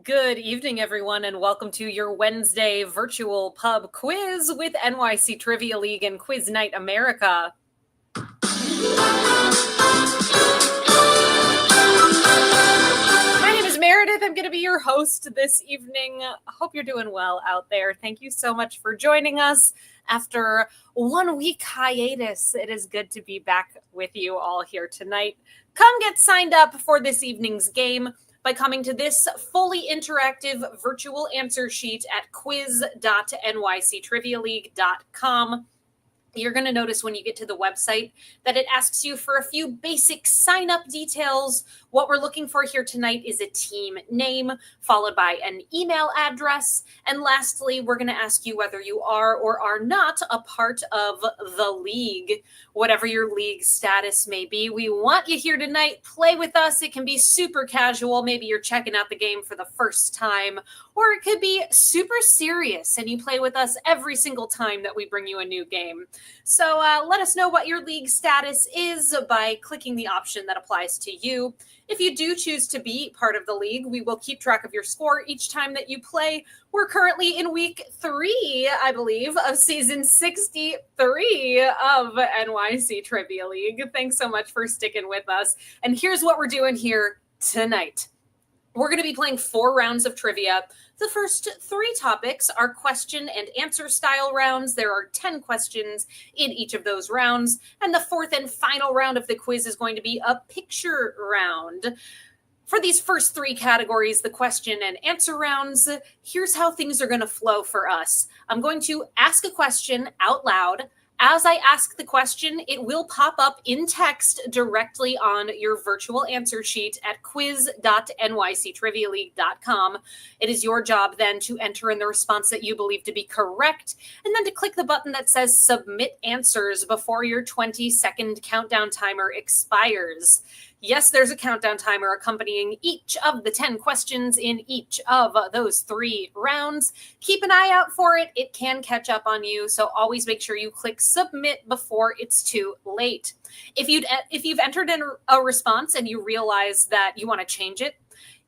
Good evening, everyone, and welcome to your Wednesday virtual pub quiz with NYC Trivia League and Quiz Night America. My name is Meredith. I'm going to be your host this evening. I hope you're doing well out there. Thank you so much for joining us after 1 week hiatus. It is good to be back with you all here tonight. Come get signed up for this evening's game by coming to this fully interactive virtual answer sheet at quiz.nyctrivialeague.com. You're going to notice when you get to the website that it asks you for a few basic sign-up details. What we're looking for here tonight is a team name, followed by an email address. And lastly, we're going to ask you whether you are or are not a part of the league. Whatever your league status may be, we want you here tonight. Play with us. It can be super casual. Maybe you're checking out the game for the first time, or it could be super serious and you play with us every single time that we bring you a new game. So let us know what your league status is by clicking the option that applies to you. If you do choose to be part of the league, we will keep track of your score each time that you play. We're currently in week 3, I believe, of season 63 of NYC Trivia League. Thanks so much for sticking with us. And here's what we're doing here tonight. We're going to be playing 4 rounds of trivia. The first 3 topics are question and answer style rounds. There are 10 questions in each of those rounds. And the 4th and final round of the quiz is going to be a picture round. For these first 3 categories, the question and answer rounds, here's how things are going to flow for us. I'm going to ask a question out loud. As I ask the question, it will pop up in text directly on your virtual answer sheet at quiz.nyctrivialeague.com. It is your job then to enter in the response that you believe to be correct, and then to click the button that says Submit Answers before your 20-second countdown timer expires. Yes, there's a countdown timer accompanying each of the 10 questions in each of those 3 rounds. Keep an eye out for it. It can catch up on you, so always make sure you click submit before it's too late. If you've entered in a response and you realize that you want to change it,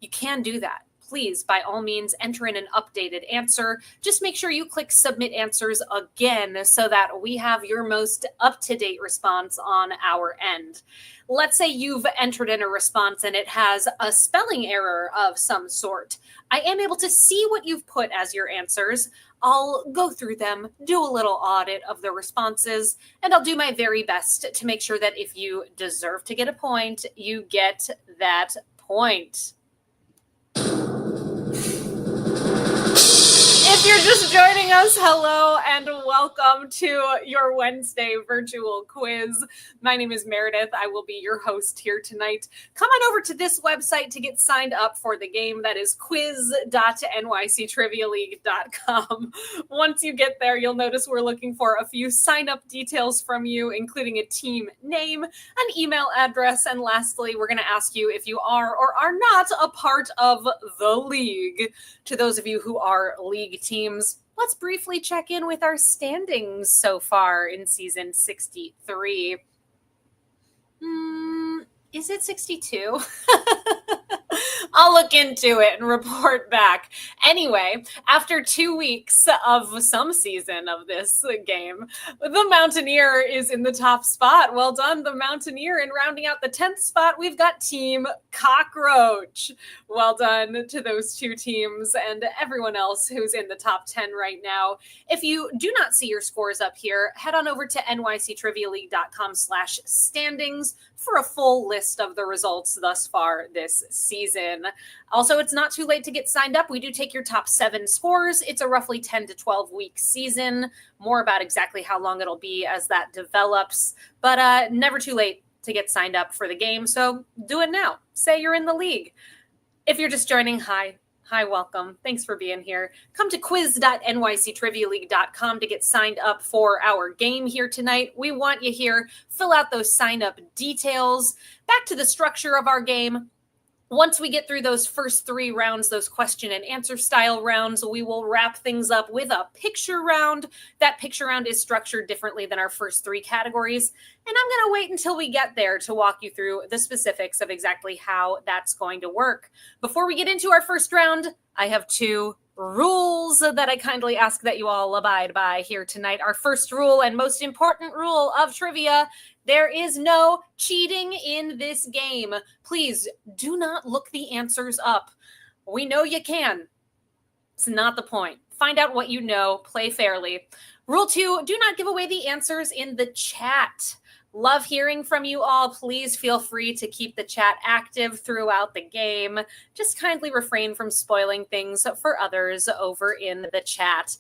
you can do that. Please, by all means, enter in an updated answer. Just make sure you click Submit Answers again so that we have your most up-to-date response on our end. Let's say you've entered in a response and it has a spelling error of some sort. I am able to see what you've put as your answers. I'll go through them, do a little audit of the responses, and I'll do my very best to make sure that if you deserve to get a point, you get that point. If you're just joining us, hello and welcome to your Wednesday virtual quiz. My name is Meredith. I will be your host here tonight. Come on over to this website to get signed up for the game. That is quiz.nyctrivialeague.com. Once you get there, you'll notice we're looking for a few sign-up details from you, including a team name, an email address, and lastly, we're going to ask you if you are or are not a part of the league. To those of you who are league teams, let's briefly check in with our standings so far in season 63. Is it 62? I'll look into it and report back. Anyway, after 2 weeks of some season of this game, the Mountaineer is in the top spot. Well done, the Mountaineer. And rounding out the 10th spot, we've got Team Cockroach. Well done to those 2 teams and everyone else who's in the top 10 right now. If you do not see your scores up here, head on over to nyctrivialeague.com/standings for a full list of the results thus far this season. Also, it's not too late to get signed up. We do take your top 7 scores. It's a roughly 10 to 12 week season. More about exactly how long it'll be as that develops, but never too late to get signed up for the game. So do it now. Say you're in the league. If you're just joining, hi, welcome. Thanks for being here. Come to quiz.nyctrivialeague.com to get signed up for our game here tonight. We want you here. Fill out those sign-up details. Back to the structure of our game. Once we get through those first 3 rounds, those question and answer style rounds, we will wrap things up with a picture round. That picture round is structured differently than our first 3 categories. And I'm going to wait until we get there to walk you through the specifics of exactly how that's going to work. Before we get into our first round, I have two rules that I kindly ask that you all abide by here tonight. Our first rule and most important rule of trivia: there is no cheating in this game. Please do not look the answers up. We know you can. It's not the point. Find out what you know. Play fairly. Rule 2, do not give away the answers in the chat. Love hearing from you all. Please feel free to keep the chat active throughout the game. Just kindly refrain from spoiling things for others over in the chat.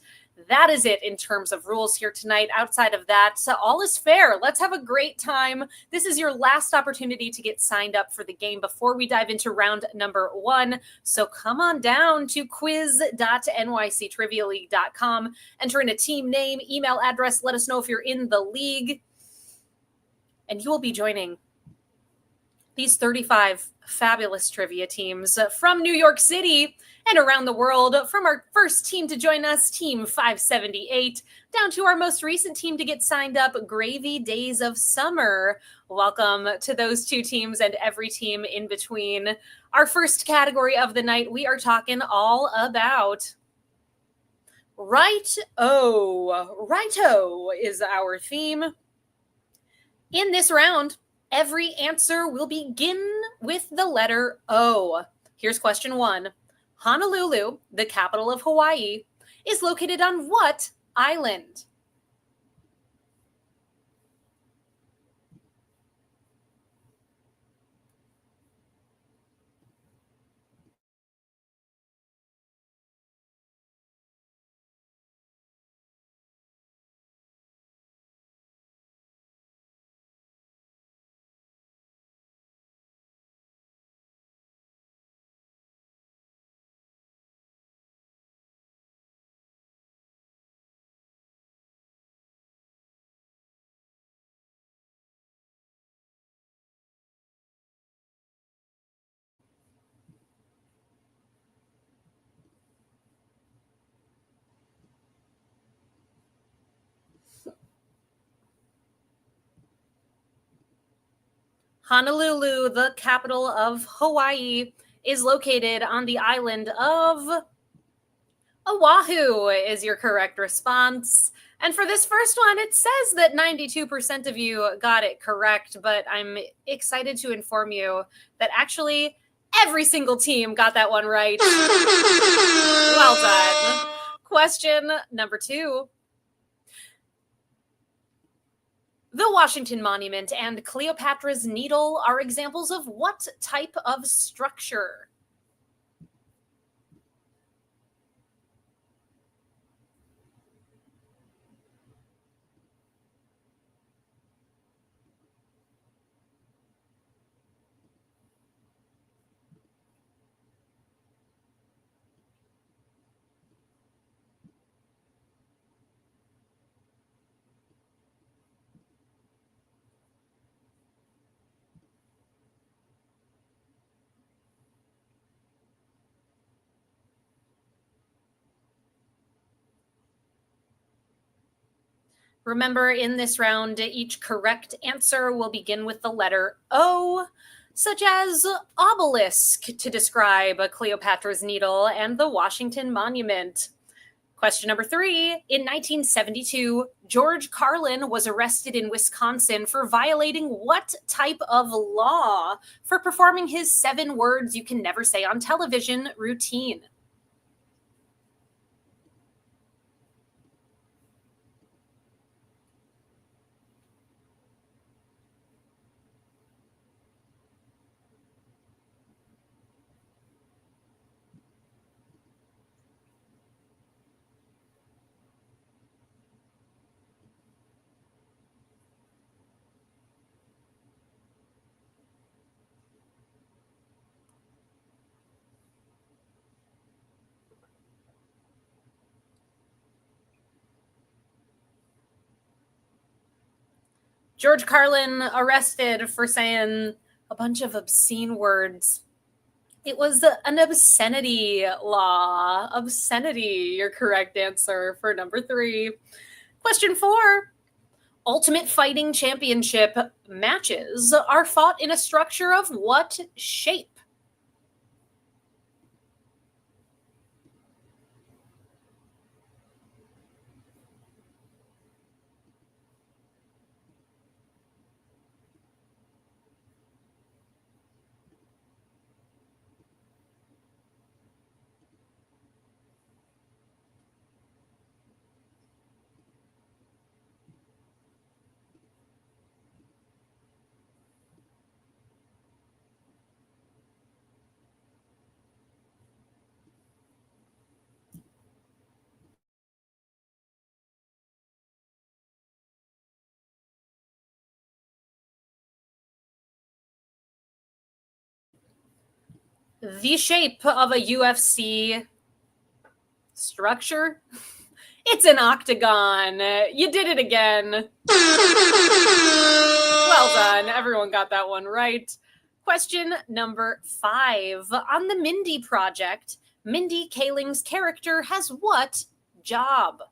That is it in terms of rules here tonight. Outside of that, all is fair. Let's have a great time. This is your last opportunity to get signed up for the game before we dive into round number 1. So come on down to quiz.nyctrivialeague.com. Enter in a team name, email address. Let us know if you're in the league. And you will be joining these 35 fabulous trivia teams from New York City and around the world, from our first team to join us, Team 578, down to our most recent team to get signed up, Gravy Days of Summer. Welcome to those two teams and every team in between. Our first category of the night, we are talking all about Right-O. Right-O is our theme. In this round, every answer will begin with the letter O. Here's question 1. Honolulu, the capital of Hawaii, is located on what island? Honolulu, the capital of Hawaii, is located on the island of Oahu is your correct response. And for this first one, it says that 92% of you got it correct, but I'm excited to inform you that actually every single team got that one right. Well done. Question number 2. The Washington Monument and Cleopatra's Needle are examples of what type of structure? Remember, in this round, each correct answer will begin with the letter O, such as obelisk to describe Cleopatra's Needle and the Washington Monument. Question number 3. In 1972, George Carlin was arrested in Wisconsin for violating what type of law for performing his 7 words you can never say on television routine? George Carlin arrested for saying a bunch of obscene words. It was an obscenity law. Obscenity, your correct answer for number 3. Question 4. Ultimate Fighting Championship matches are fought in a structure of what shape? The shape of a UFC structure? It's an octagon. You did it again. Well done. Everyone got that one right. Question number 5. On the Mindy Project, Mindy Kaling's character has what job?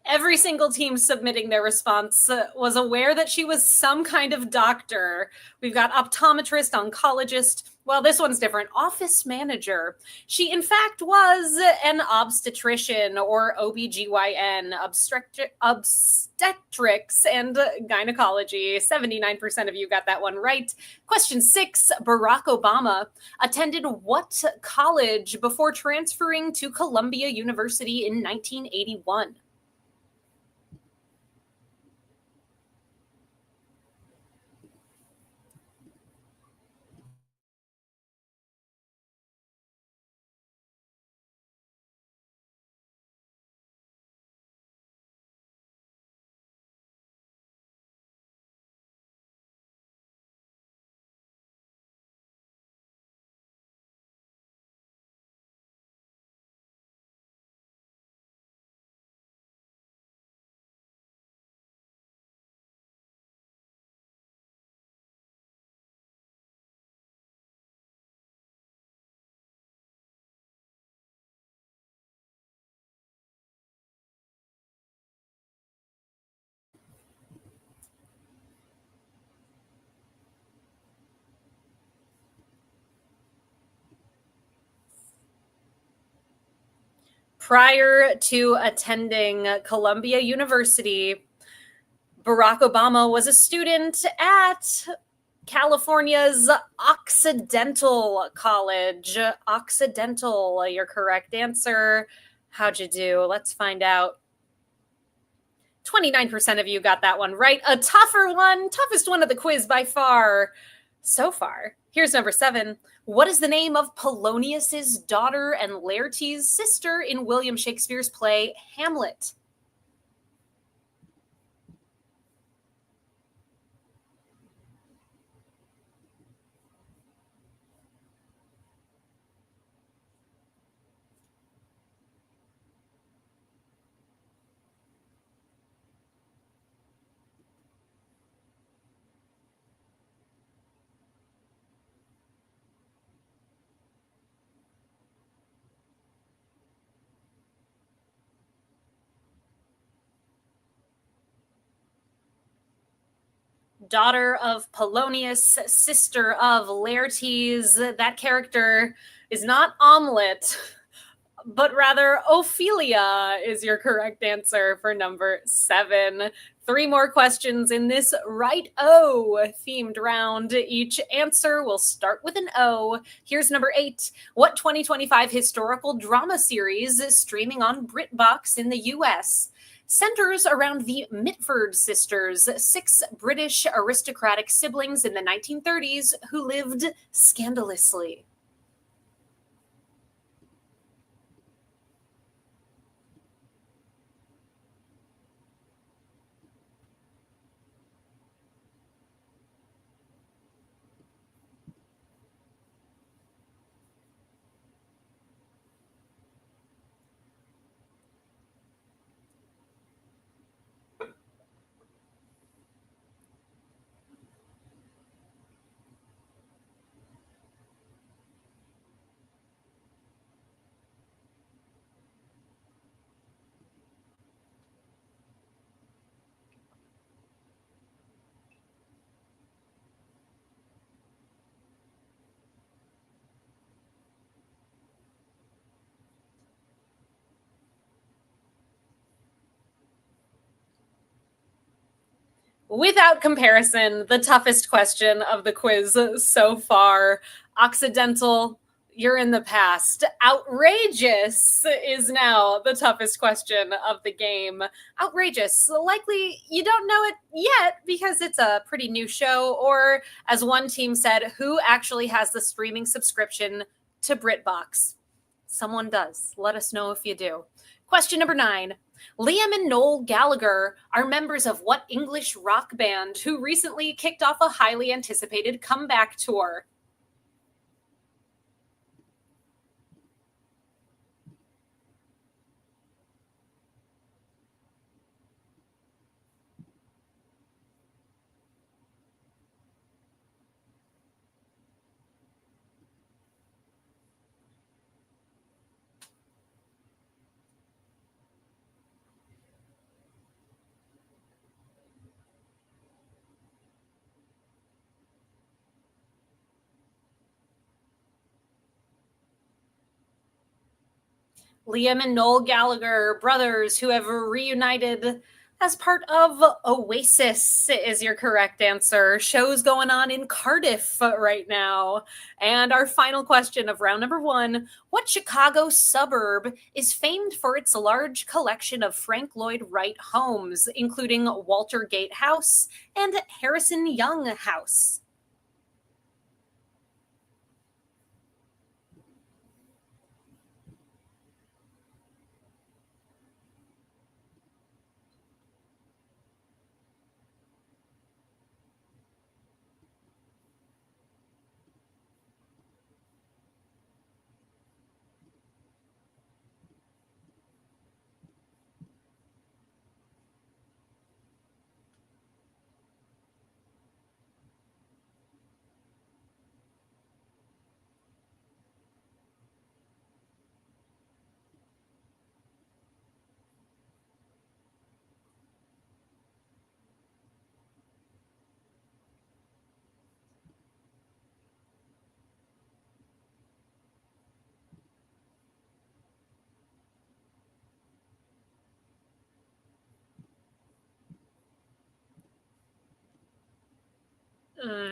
Every single team submitting their response was aware that she was some kind of doctor. We've got optometrist, oncologist. Well, this one's different. Office manager. She, in fact, was an obstetrician or OBGYN, obstetrics and gynecology. 79% of you got that one right. Question 6. Barack Obama attended what college before transferring to Columbia University in 1981? Prior to attending Columbia University, Barack Obama was a student at California's Occidental College. Occidental, your correct answer. How'd you do? Let's find out. 29% of you got that one right. A tougher one, toughest one of the quiz by far. So far. Here's number 7. What is the name of Polonius's daughter and Laertes' sister in William Shakespeare's play Hamlet? Daughter of Polonius, sister of Laertes. That character is not Omelette, but rather Ophelia is your correct answer for number 7. 3 more questions in this right O themed round. Each answer will start with an O. Here's number 8. What 2025 historical drama series is streaming on BritBox in the US centers around the Mitford sisters, 6 British aristocratic siblings in the 1930s who lived scandalously? Without comparison, the toughest question of the quiz so far. Occidental, you're in the past. Outrageous is now the toughest question of the game. Outrageous. Likely you don't know it yet because it's a pretty new show, or as one team said, who actually has the streaming subscription to BritBox? Someone does. Let us know if you do. Question number 9. Liam and Noel Gallagher are members of what English rock band who recently kicked off a highly anticipated comeback tour? Liam and Noel Gallagher, brothers who have reunited as part of Oasis, is your correct answer. Shows going on in Cardiff right now. And our final question of round number 1. What Chicago suburb is famed for its large collection of Frank Lloyd Wright homes, including Walter Gate House and Harrison Young House?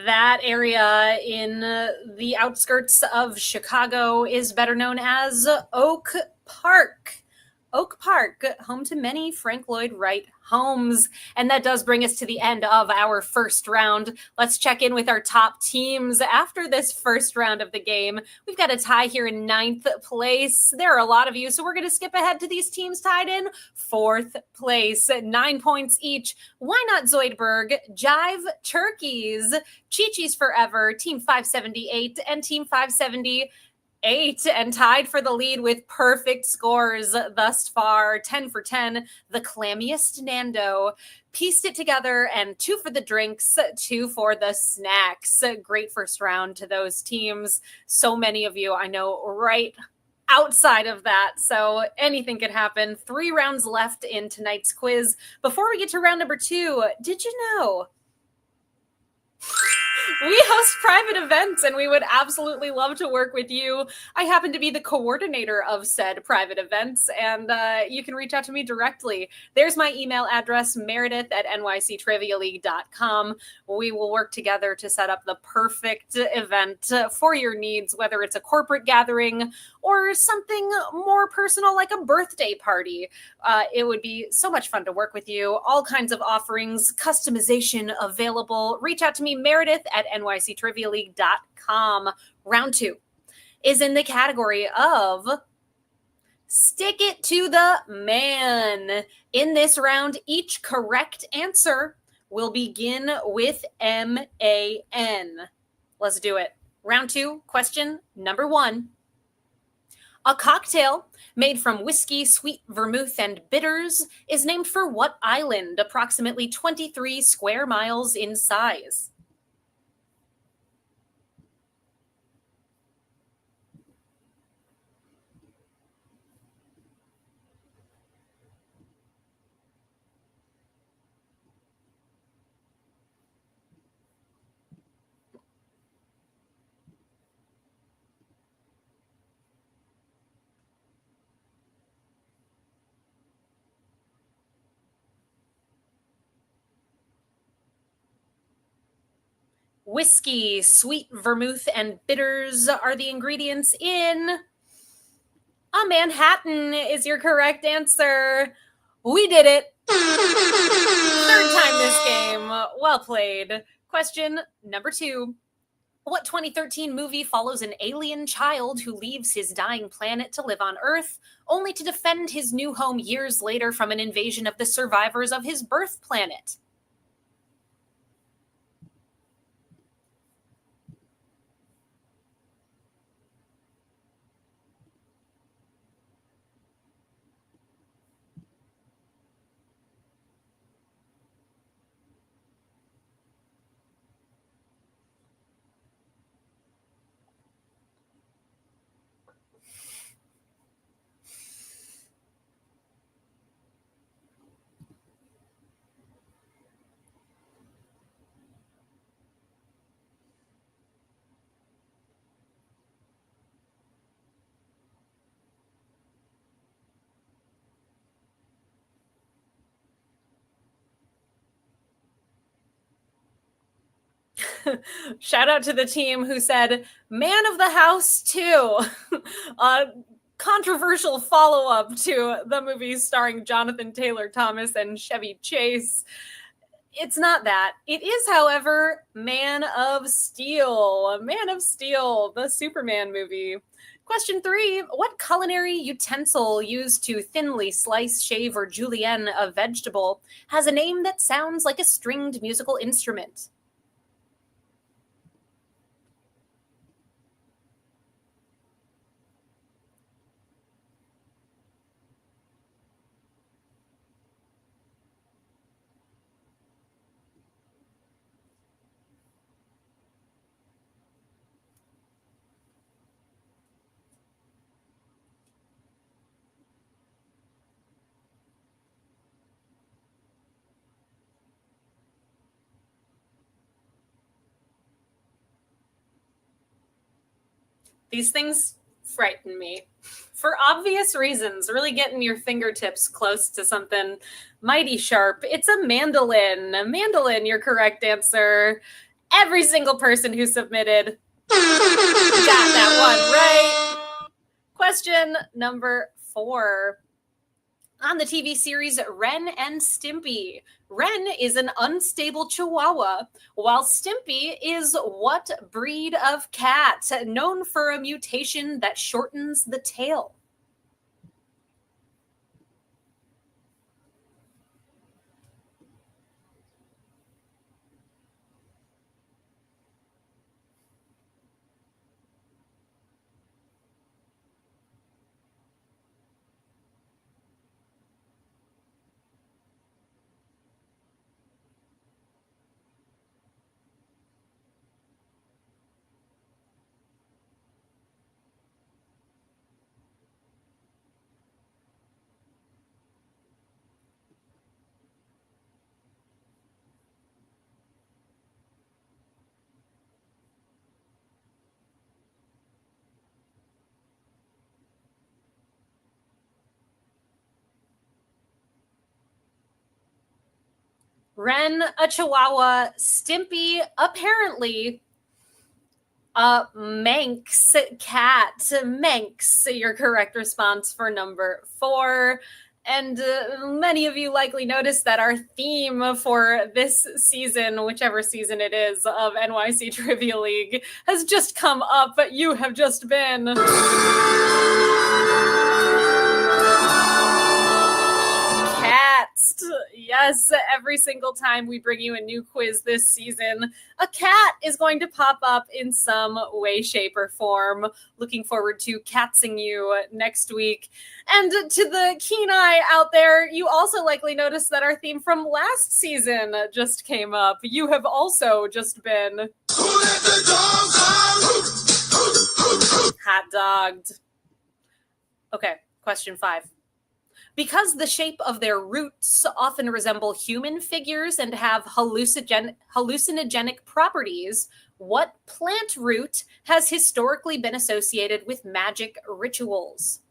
That area in the outskirts of Chicago is better known as Oak Park. Oak Park, home to many Frank Lloyd Wright homes. And that does bring us to the end of our first round. Let's check in with our top teams after this first round of the game. We've got a tie here in 9th place. There are a lot of you, so we're going to skip ahead to these teams tied in 4th place, 9 points each. Why Not Zoidberg, Jive Turkeys, Chi-Chi's Forever, Team 578, and Team 578, and tied for the lead with perfect scores thus far. 10 for 10, the clammiest Nando pieced it together, and 2 for the drinks, 2 for the snacks. Great first round to those teams. So many of you I know right outside of that, so anything could happen. 3 rounds left in tonight's quiz. Before we get to round number 2, did you know we host private events and we would absolutely love to work with you? I happen to be the coordinator of said private events, and you can reach out to me directly. There's my email address, Meredith at nyctrivialeague.com. We will work together to set up the perfect event for your needs, whether it's a corporate gathering or something more personal like a birthday party. It would be so much fun to work with you. All kinds of offerings, customization available. Reach out to me, Meredith at nyctrivialeague.com. Round 2 is in the category of Stick It to the Man. In this round, each correct answer will begin with M-A-N. Let's do it. Round 2, question number 1. A cocktail made from whiskey, sweet vermouth, and bitters is named for what island, approximately 23 square miles in size? Whiskey, sweet vermouth, and bitters are the ingredients in a Manhattan is your correct answer. We did it. Third time this game. Well played. Question number 2. What 2013 movie follows an alien child who leaves his dying planet to live on Earth, only to defend his new home years later from an invasion of the survivors of his birth planet? Shout out to the team who said Man of the House 2. A controversial follow-up to the movies starring Jonathan Taylor Thomas and Chevy Chase. It's not that. It is, however, Man of Steel. Man of Steel, the Superman movie. Question 3. What culinary utensil used to thinly slice, shave, or julienne a vegetable has a name that sounds like a stringed musical instrument? These things frighten me for obvious reasons. Really getting your fingertips close to something mighty sharp. It's a mandolin. A mandolin, your correct answer. Every single person who submitted got that one right. Question number 4. On the TV series Ren and Stimpy, Ren is an unstable chihuahua, while Stimpy is what breed of cat, known for a mutation that shortens the tail? Ren, a chihuahua. Stimpy, apparently a Manx cat. Manx, your correct response for number 4. And many of you likely noticed that our theme for this season, whichever season it is, of NYC Trivia League has just come up. You have just been cats. Yes, every single time we bring you a new quiz this season, a cat is going to pop up in some way, shape, or form. Looking forward to catsing you next week. And to the keen eye out there, you also likely noticed that our theme from last season just came up. You have also just been hot dogged. Okay, question 5. Because the shape of their roots often resemble human figures and have hallucinogenic properties, what plant root has historically been associated with magic rituals?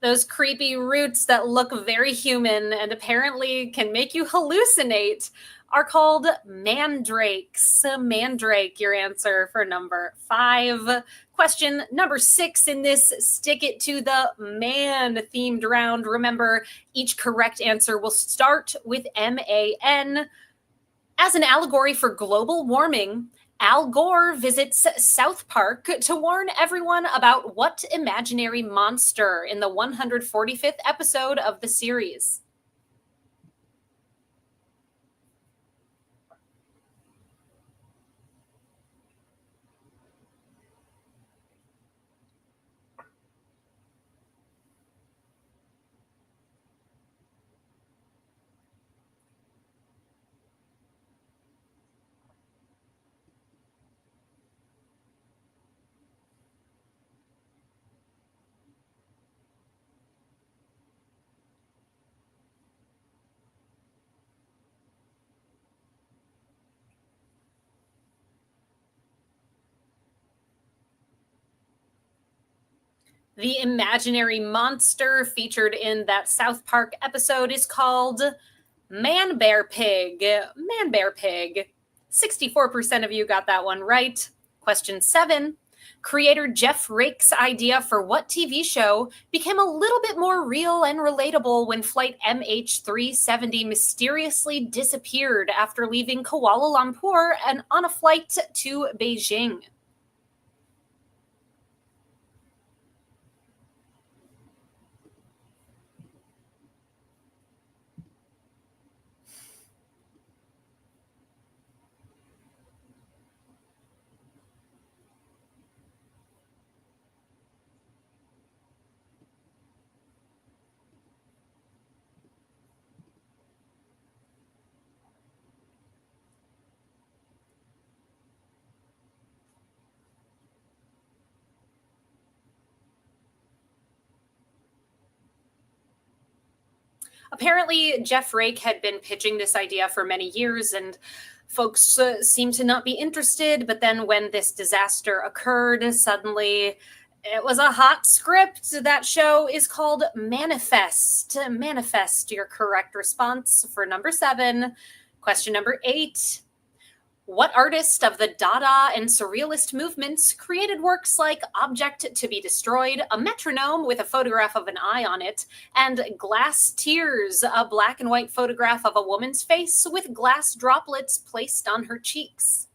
Those creepy roots that look very human and apparently can make you hallucinate are called mandrakes. Mandrake, your answer for number 5. Question number 6 in this Stick It to the Man themed round. Remember, each correct answer will start with MAN. As an allegory for global warming, Al Gore visits South Park to warn everyone about what imaginary monster in the 145th episode of the series. The imaginary monster featured in that South Park episode is called Man Bear Pig. Man Bear Pig. 64% of you got that one right. Question 7. Creator Jeff Rake's idea for what TV show became a little bit more real and relatable when flight MH370 mysteriously disappeared after leaving Kuala Lumpur and on a flight to Beijing? Apparently, Jeff Rake had been pitching this idea for many years, and folks seemed to not be interested. But then, when this disaster occurred, suddenly it was a hot script. That show is called Manifest. Manifest, your correct response for number 7. Question number 8. What artist of the Dada and Surrealist movements created works like Object to be Destroyed, a metronome with a photograph of an eye on it, and Glass Tears, a black and white photograph of a woman's face with glass droplets placed on her cheeks?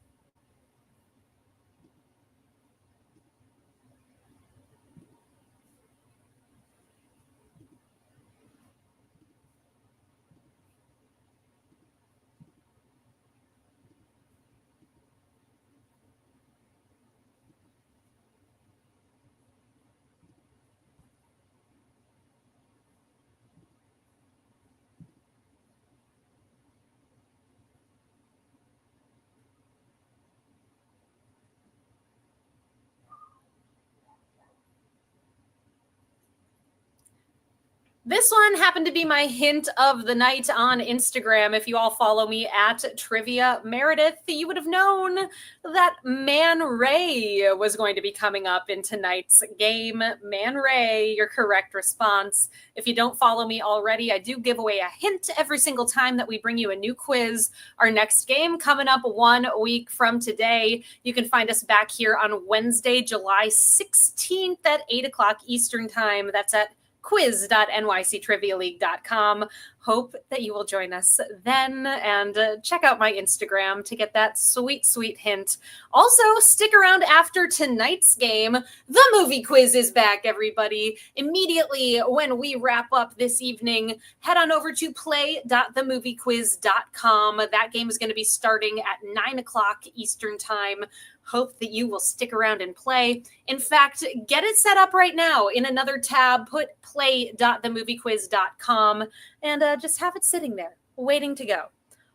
This one happened to be my hint of the night on Instagram. If you all follow me at Trivia Meredith, you would have known that Man Ray was going to be coming up in tonight's game. Man Ray, your correct response. If you don't follow me already, I do give away a hint every single time that we bring you a new quiz. Our next game coming up 1 week from today. You can find us back here on Wednesday, July 16th at 8 o'clock Eastern Time. That's at quiz.nyctrivialeague.com. Hope that you will join us then, and check out my Instagram to get that sweet, sweet hint. Also, stick around after tonight's game. The movie quiz is back, everybody. Immediately when we wrap up this evening, head on over to play.themoviequiz.com. That game is going to be starting at 9 o'clock Eastern Time. Hope that you will stick around and play. In fact, get it set up right now in another tab. Put play.themoviequiz.com and just have it sitting there, waiting to go.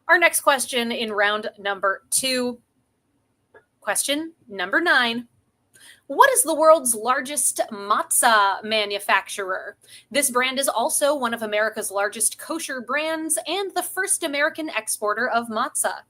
Our next question in round number 2. Question number 9. What is the world's largest matzah manufacturer? This brand is also one of America's largest kosher brands and the first American exporter of matzah.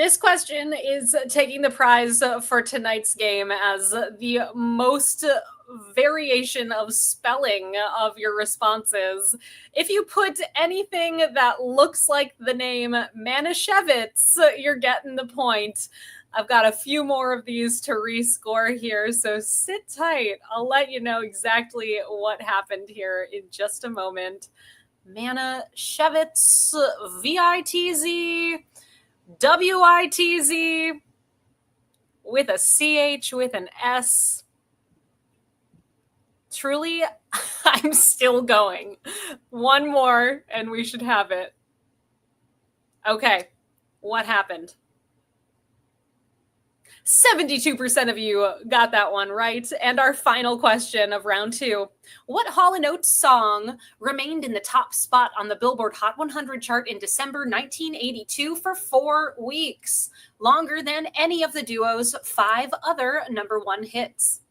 This question is taking the prize for tonight's game as the most variation of spelling of your responses. If you put anything that looks like the name Manischewitz, you're getting the point. I've got a few more of these to rescore here, so sit tight. I'll let you know exactly what happened here in just a moment. Manischewitz, VITZ. WITZ with a CH with an S. Truly, I'm still going. One more and we should have it. Okay, what happened? 72% of you got that one right. And our final question of round 2. What Hall & Oates song remained in the top spot on the Billboard Hot 100 chart in December 1982 for 4 weeks? Longer than any of the duo's 5 other #1 hits.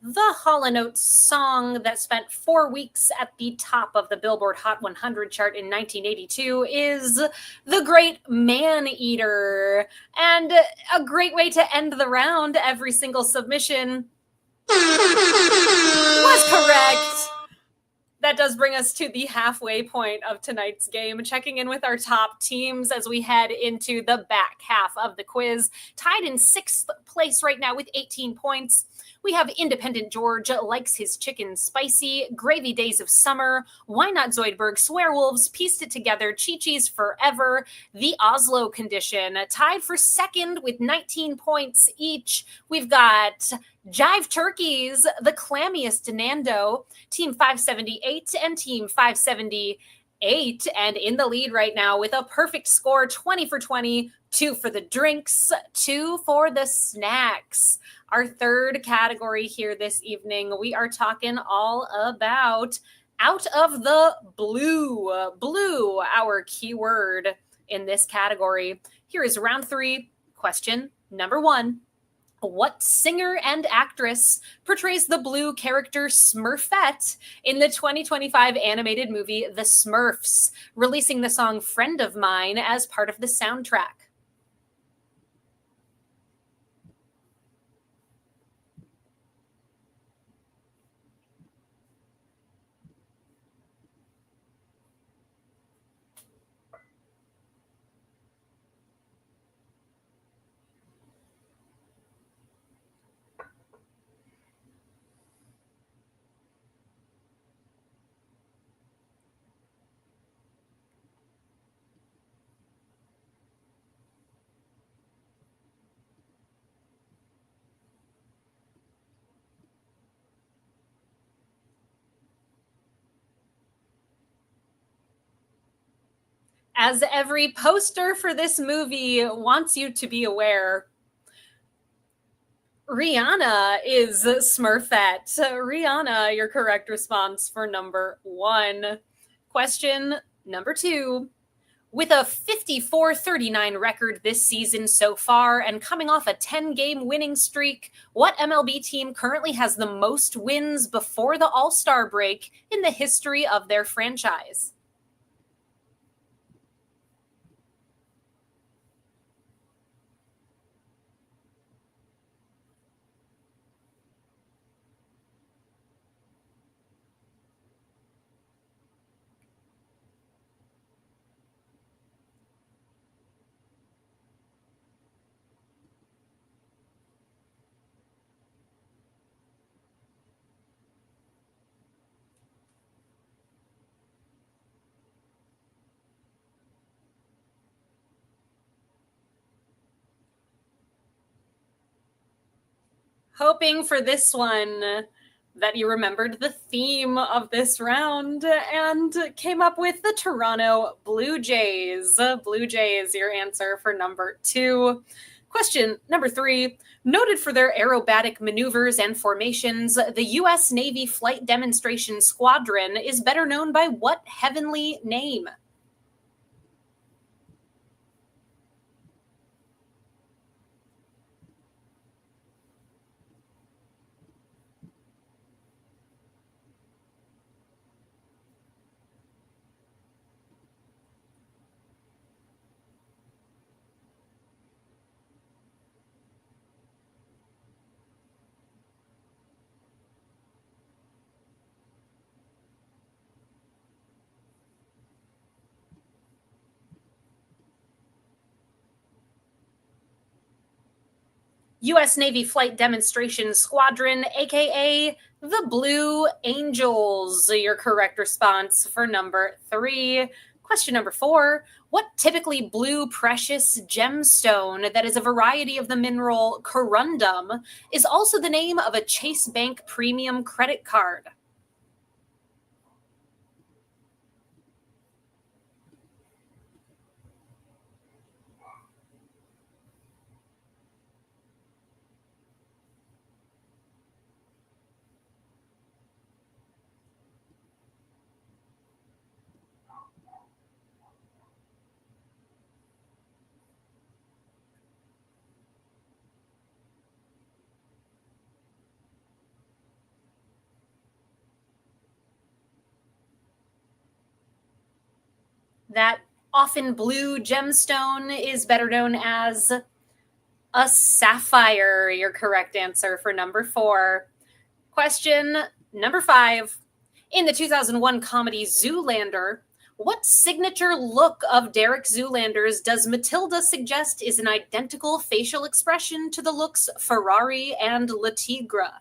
The Hall & Oates song that spent 4 weeks at the top of the Billboard Hot 100 chart in 1982 is The Great Man-Eater. And a great way to end the round, every single submission was correct. That does bring us to the halfway point of tonight's game, checking in with our top teams as we head into the back half of the quiz. Tied in 6th place right now with 18 points. We have Independent George Likes His Chicken Spicy, Gravy Days of Summer, Why Not Zoidberg, Swearwolves, Pieced It Together, Chi-Chi's Forever, The Oslo Condition. Tied for 2nd with 19 points each. We've got Jive Turkeys, The Clammiest Nando, Team 578 and Team 578. And in the lead right now with a perfect score, 20 for 20, 2 for the drinks, 2 for the snacks. Our third category here this evening, we are talking all about Out of the Blue. Blue, our keyword in this category. Here is round 3, question number 1. What singer and actress portrays the blue character Smurfette in the 2025 animated movie The Smurfs, releasing the song Friend of Mine as part of the soundtrack? As every poster for this movie wants you to be aware, Rihanna is Smurfette. Rihanna, your correct response for number 1. Question number 2. With a 54-39 record this season so far and coming off a 10-game winning streak, what MLB team currently has the most wins before the All-Star break in the history of their franchise? Hoping for this one. that you remembered the theme of this round and came up with the Toronto Blue Jays. Blue Jays, your answer for number 2. Question number 3. Noted for their aerobatic maneuvers and formations, the U.S. Navy Flight Demonstration Squadron is better known by what heavenly name? U.S. Navy Flight Demonstration Squadron, aka the Blue Angels. Your correct response for number 3. Question number 4. What typically blue precious gemstone that is a variety of the mineral corundum is also the name of a Chase Bank premium credit card? That often blue gemstone is better known as a sapphire. Your correct answer for number 4. Question number 5. In the 2001 comedy Zoolander, what signature look of Derek Zoolander's does Matilda suggest is an identical facial expression to the looks Ferrari and Le Tigre?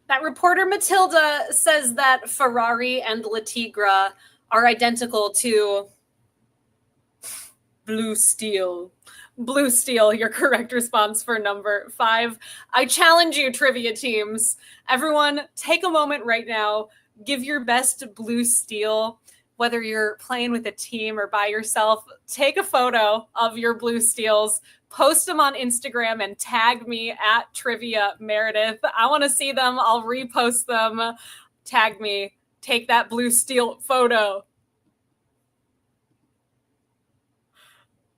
That reporter Matilda says that Ferrari and Le Tigre are identical to blue steel. Blue steel, your correct response for number 5. I challenge you, trivia teams. Everyone, take a moment right now. Give your best blue steel, whether you're playing with a team or by yourself. Take a photo of your blue steels, post them on Instagram, and tag me at Trivia Meredith. I want to see them. I'll repost them. Tag me. Take that blue steel photo.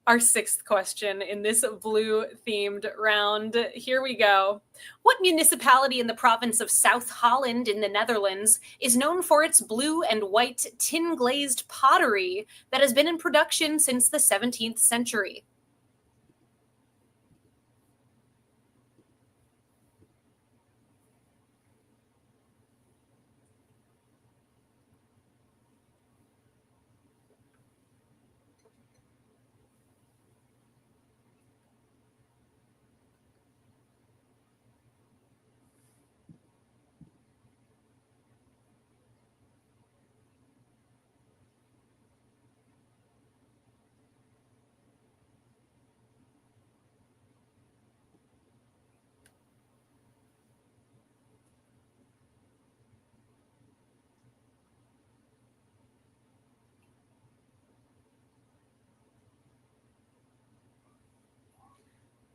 Our 6th question in this blue-themed round. Here we go. What municipality in the province of South Holland in the Netherlands is known for its blue and white tin-glazed pottery that has been in production since the 17th century?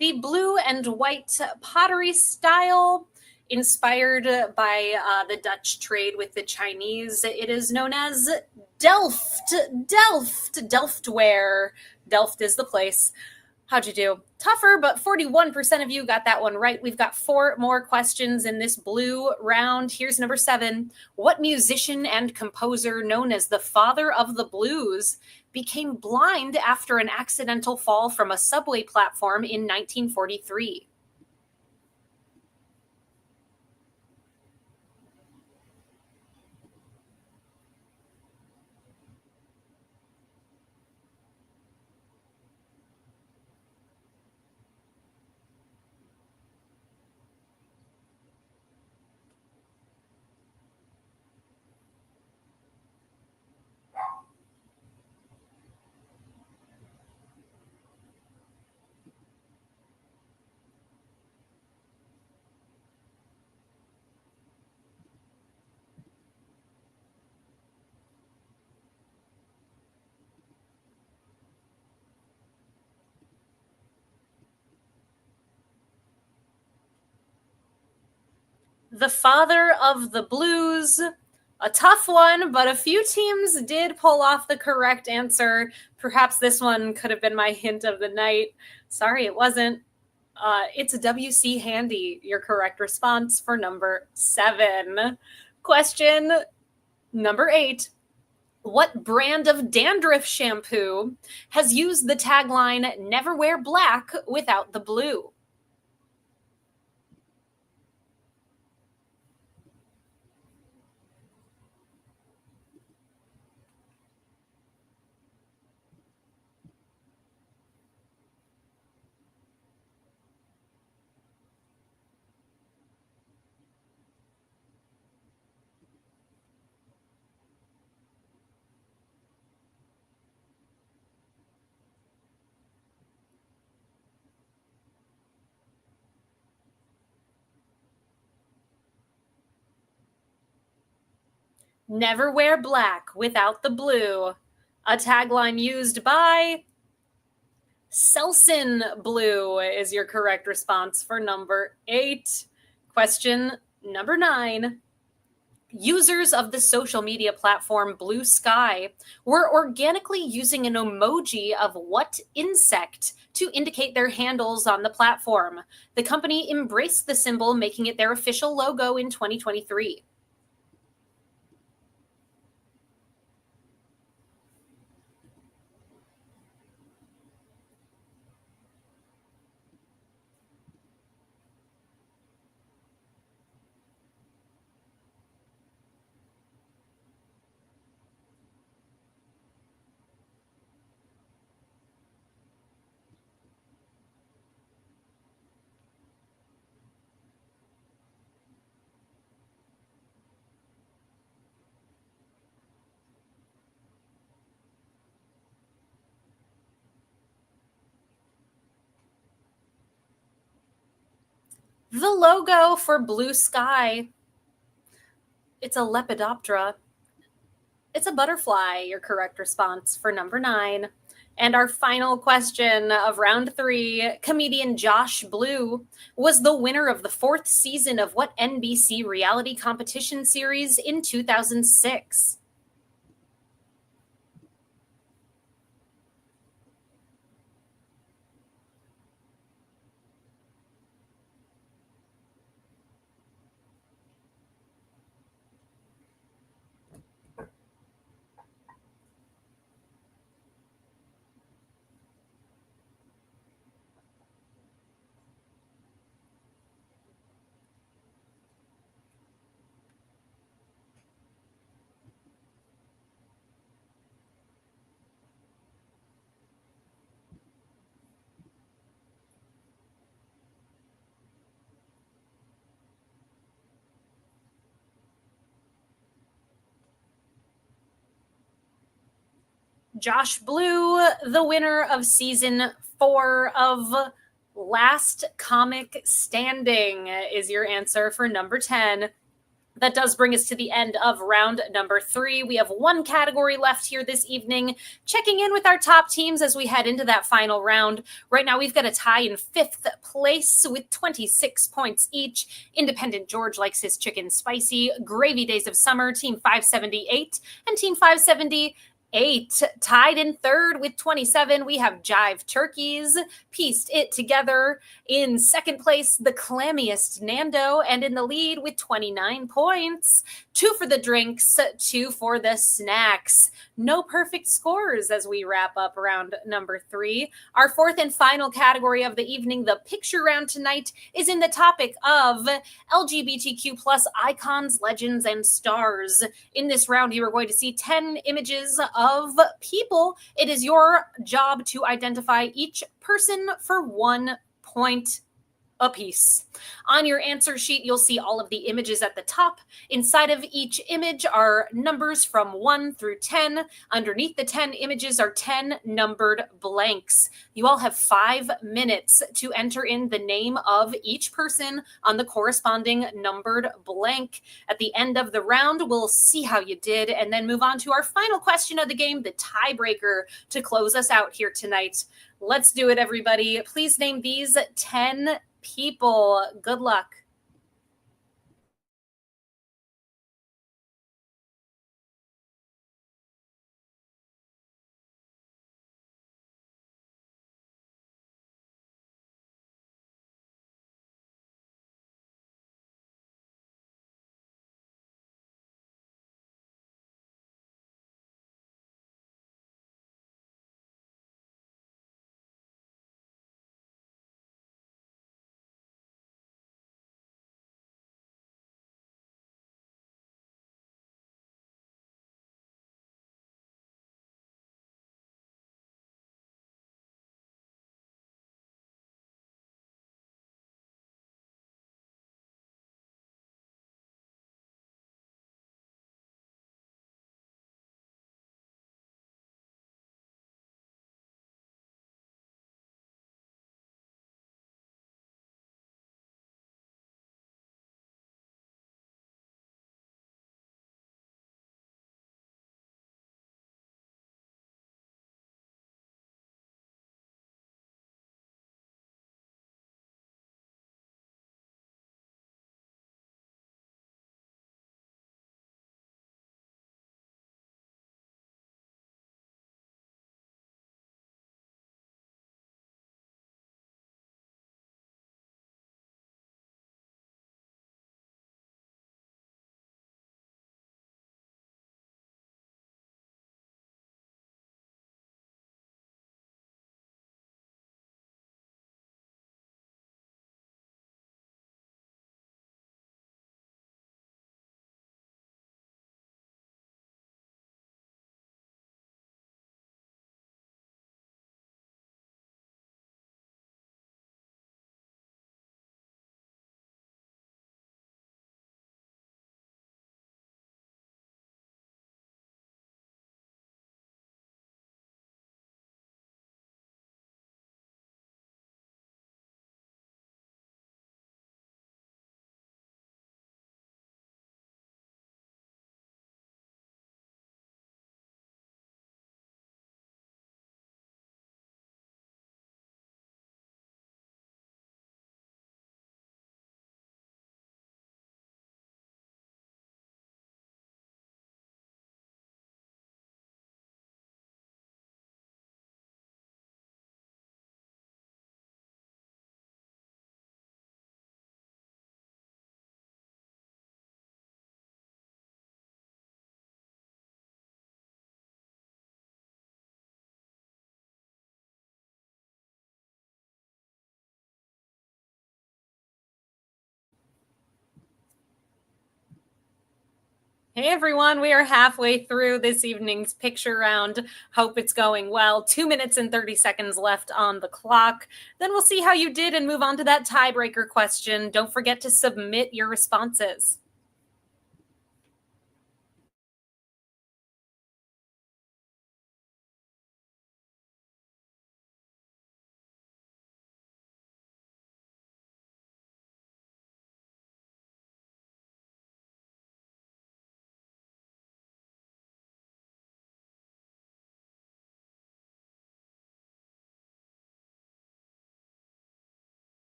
The blue and white pottery style, inspired by the Dutch trade with the Chinese, it is known as Delft. Delftware. Delft is the place. How'd you do? Tougher, but 41% of you got that one right. We've got 4 more questions in this blue round. Here's number 7. What musician and composer known as the father of the blues became blind after an accidental fall from a subway platform in 1943? The father of the blues. A tough one, but a few teams did pull off the correct answer. Perhaps this one could have been my hint of the night. Sorry, it wasn't. It's W.C. Handy, your correct response for number 7. Question number 8. What brand of dandruff shampoo has used the tagline, "Never wear black without the blue"? Never wear black without the blue. A tagline used by Selsun Blue is your correct response for number 8. Question number 9. Users of the social media platform Blue Sky were organically using an emoji of what insect to indicate their handles on the platform? The company embraced the symbol, making it their official logo in 2023. The logo for Blue Sky, it's a Lepidoptera. It's a butterfly, your correct response for number 9. And our final question of round 3, comedian Josh Blue was the winner of the 4th season of what NBC reality competition series in 2006? Josh Blue, the winner of season 4 of Last Comic Standing, is your answer for number 10. That does bring us to the end of round number 3. We have one category left here this evening, checking in with our top teams as we head into that final round. Right now, we've got a tie in 5th place with 26 points each. Independent George likes his chicken spicy. Gravy Days of Summer, Team 578, and Team 570 8. Tied in third with 27, we have Jive Turkeys, Pieced It Together. In second place, the clammiest Nando, and in the lead with 29 points. 2 for the drinks, 2 for the snacks. No perfect scores as we wrap up round number 3. Our fourth and final category of the evening, the picture round tonight, is in the topic of LGBTQ plus icons, legends, and stars. In this round, you are going to see 10 images of people. It is your job to identify each person for 1 point apiece. On your answer sheet, you'll see all of the images at the top. Inside of each image are numbers from 1 through 10. Underneath the 10 images are 10 numbered blanks. You all have 5 minutes to enter in the name of each person on the corresponding numbered blank. At the end of the round, we'll see how you did and then move on to our final question of the game, the tiebreaker, to close us out here tonight. Let's do it, everybody. Please name these 10 people. Good luck. Hey everyone, we are halfway through this evening's picture round. Hope it's going well. 2 minutes and 30 seconds left on the clock. Then we'll see how you did and move on to that tiebreaker question. Don't forget to submit your responses.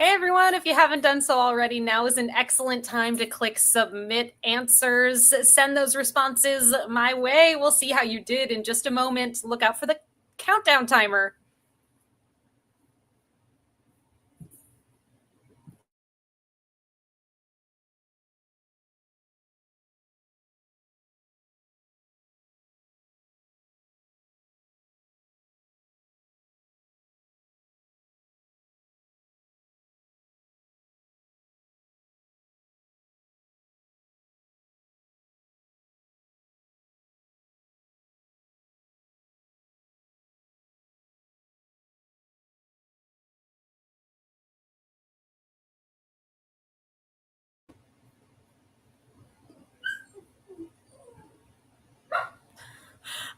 Hey everyone, if you haven't done so already, now is an excellent time to click submit answers. Send those responses my way. We'll see how you did in just a moment. Look out for the countdown timer.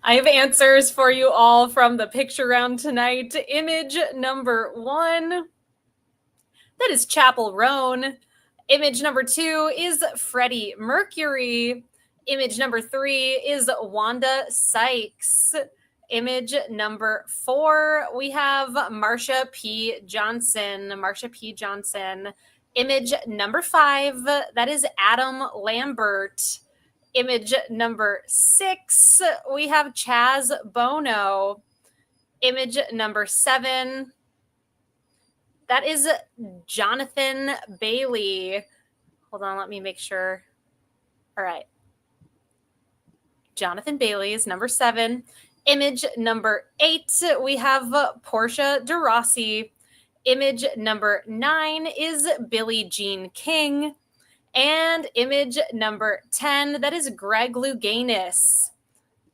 I have answers for you all from the picture round tonight. Image number 1, that is Chapel Roan. Image number 2 is Freddie Mercury. Image number 3 is Wanda Sykes. Image number 4, we have Marsha P. Johnson. Marsha P. Johnson. Image number 5, that is Adam Lambert. Image number 6, we have Chaz Bono. Image number 7, that is Jonathan Bailey. Hold on, let me make sure. All right. Jonathan Bailey is number 7. Image number 8, we have Portia de Rossi. Image number 9 is Billie Jean King. And image number 10, that is Greg Louganis.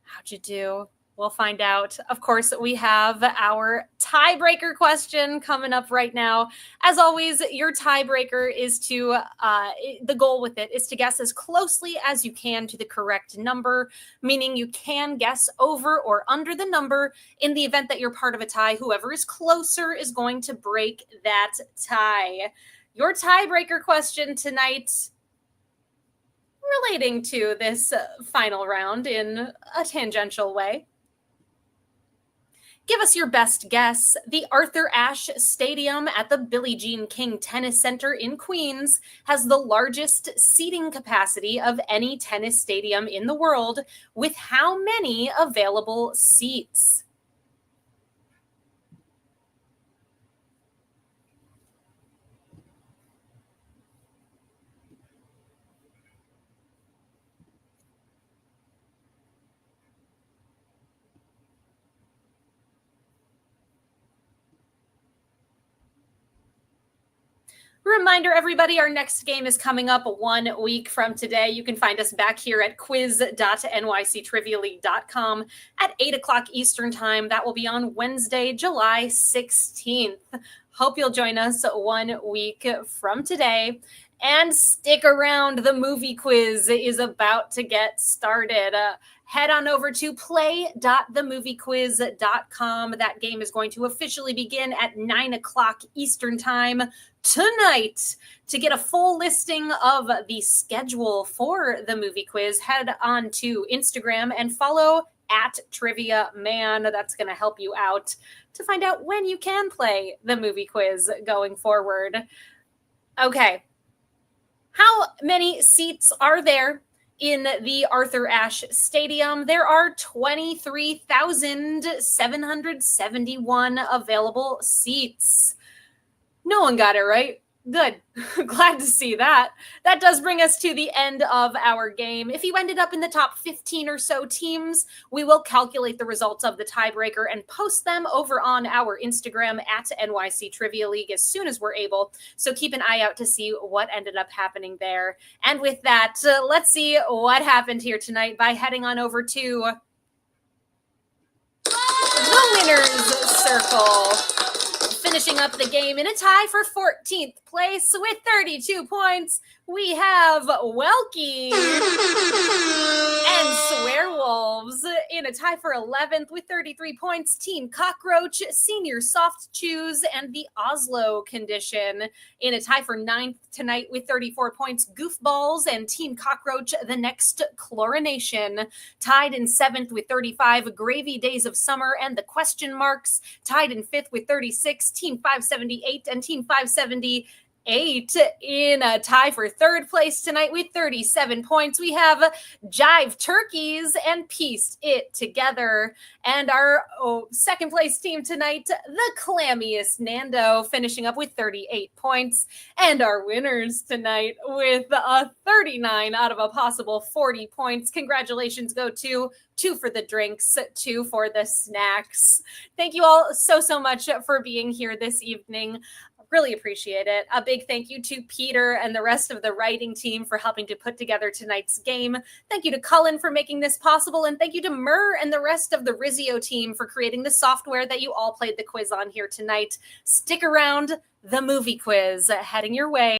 How'd you do? We'll find out. Of course, we have our tiebreaker question coming up right now. As always, your tiebreaker is to, the goal with it is to guess as closely as you can to the correct number, meaning you can guess over or under the number. In the event that you're part of a tie, whoever is closer is going to break that tie. Your tiebreaker question tonight, relating to this final round in a tangential way. Give us your best guess. The Arthur Ashe Stadium at the Billie Jean King Tennis Center in Queens has the largest seating capacity of any tennis stadium in the world, with how many available seats? Reminder, everybody, our next game is coming up 1 week from today. You can find us back here at quiz.nyctrivialeague.com at 8 o'clock Eastern Time. That will be on Wednesday, July 16th. Hope you'll join us 1 week from today. And stick around. The movie quiz is about to get started. Head on over to play.themoviequiz.com. That game is going to officially begin at 9 o'clock Eastern Time tonight. To get a full listing of the schedule for the movie quiz, head on to Instagram and follow @TriviaMan. That's going to help you out to find out when you can play the movie quiz going forward. Okay. How many seats are there in the Arthur Ashe Stadium? There are 23,771 available seats. No one got it right. Good. Glad to see that. That does bring us to the end of our game. If you ended up in the top 15 or so teams, we will calculate the results of the tiebreaker and post them over on our Instagram at NYC Trivia League as soon as we're able. So keep an eye out to see what ended up happening there. And with that, let's see what happened here tonight by heading on over to the winner's circle. Finishing up the game in a tie for 14th place with 32 points, We have Welky and Swearwolves in a tie for 11th with 33 points. Team Cockroach, Senior Soft Chews, and the Oslo Condition in a tie for 9th tonight with 34 points. Goofballs and Team Cockroach, The Next Chlorination, tied in 7th with 35. Gravy Days of Summer and the Question Marks, tied in 5th with 36. Team 578 and Team 578 in a tie for 3rd place tonight with 37 points. We have Jive Turkeys and Pieced It Together. And our 2nd place team tonight, the Clammiest Nando, finishing up with 38 points. And our winners tonight with a 39 out of a possible 40 points. Congratulations go to 2 for the drinks, 2 for the snacks. Thank you all so much for being here this evening. Really appreciate it. A big thank you to Peter and the rest of the writing team for helping to put together tonight's game. Thank you to Cullen for making this possible. And thank you to Murr and the rest of the Rizio team for creating the software that you all played the quiz on here tonight. Stick around, the movie quiz heading your way.